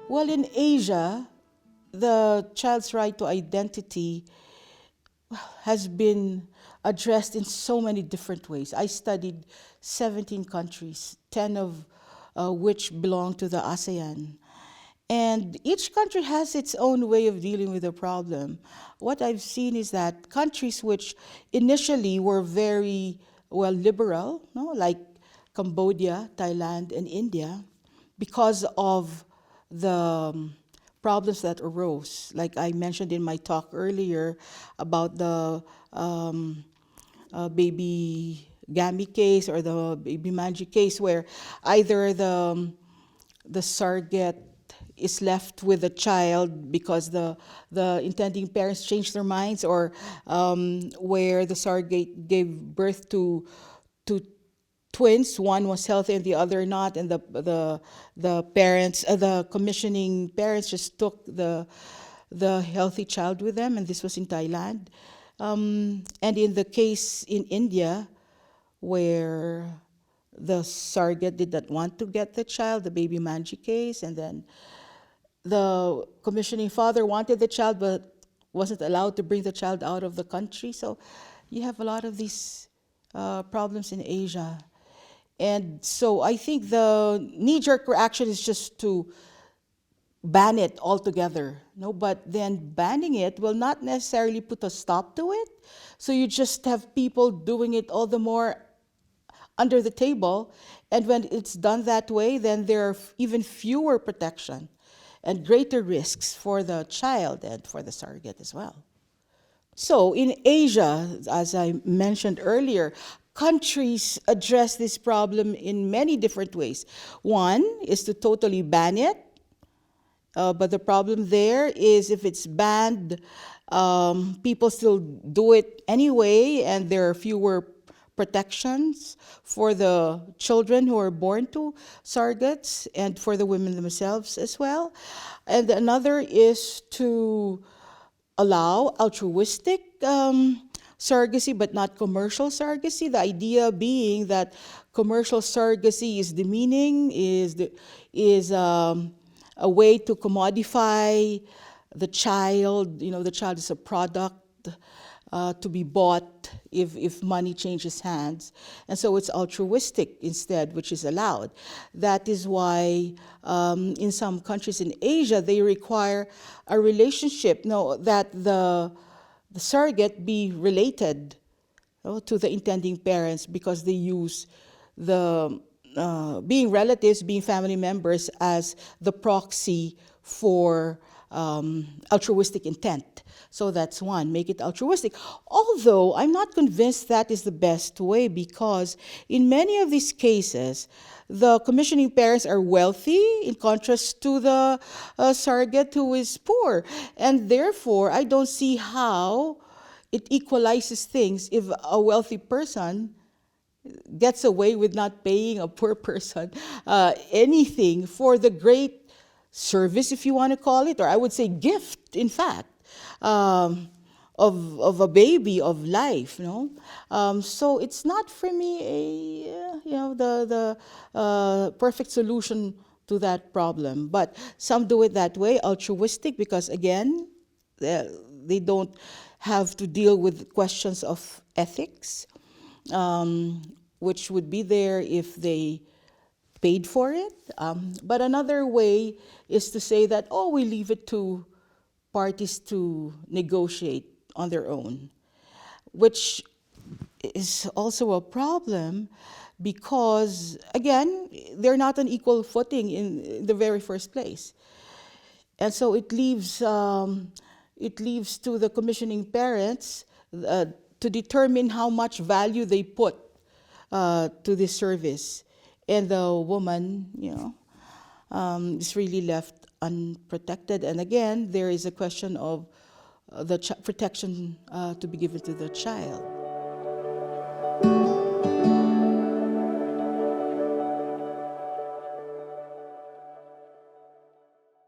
Well, in Asia, the child's right to identity has been addressed in so many different ways. I studied 17 countries, 10 of which belong to the ASEAN. And each country has its own way of dealing with the problem. What I've seen is that countries which initially were very, well, liberal, no, like Cambodia, Thailand, and India, because of the problems that arose, like I mentioned in my talk earlier about the baby Gami case or the baby Manji case, where either the surrogate is left with the child because the intending parents changed their minds, or where the surrogate gave birth to twins, one was healthy and the other not, and the parents, the commissioning parents, just took the healthy child with them, and this was in Thailand. And in the case in India, where the surrogate did not want to get the child, the baby Manji case, and then the commissioning father wanted the child but wasn't allowed to bring the child out of the country. So you have a lot of these problems in Asia. And so I think the knee-jerk reaction is just to ban it altogether. No, but then banning it will not necessarily put a stop to it. So you just have people doing it all the more under the table. And when it's done that way, then there are even fewer protection and greater risks for the child and for the surrogate as well. So in Asia, as I mentioned earlier, countries address this problem in many different ways. One is to totally ban it, but the problem there is if it's banned, people still do it anyway, and there are fewer protections for the children who are born to surrogates and for the women themselves as well. And another is to allow altruistic surrogacy, but not commercial surrogacy. The idea being that commercial surrogacy is demeaning, is a way to commodify the child. You know, the child is a product to be bought if money changes hands. And so it's altruistic instead, which is allowed. That is why in some countries in Asia, they require a relationship, that the surrogate be related to the intending parents, because they use the being relatives, being family members, as the proxy for altruistic intent. So that's one, make it altruistic. Although I'm not convinced that is the best way, because in many of these cases, the commissioning parents are wealthy in contrast to the surrogate who is poor. And therefore, I don't see how it equalizes things if a wealthy person gets away with not paying a poor person anything for the great service, if you want to call it, or I would say gift, in fact, of a baby, of life, so it's not for me the perfect solution to that problem. But some do it that way, altruistic, because again, they don't have to deal with questions of ethics, which would be there if they paid for it. But another way is to say that, we leave it to parties to negotiate on their own, which is also a problem because, again, they're not on equal footing in the very first place. And so it leaves to the commissioning parents to determine how much value they put to this service. And the woman, is really left unprotected. And again, there is a question of the protection to be given to the child.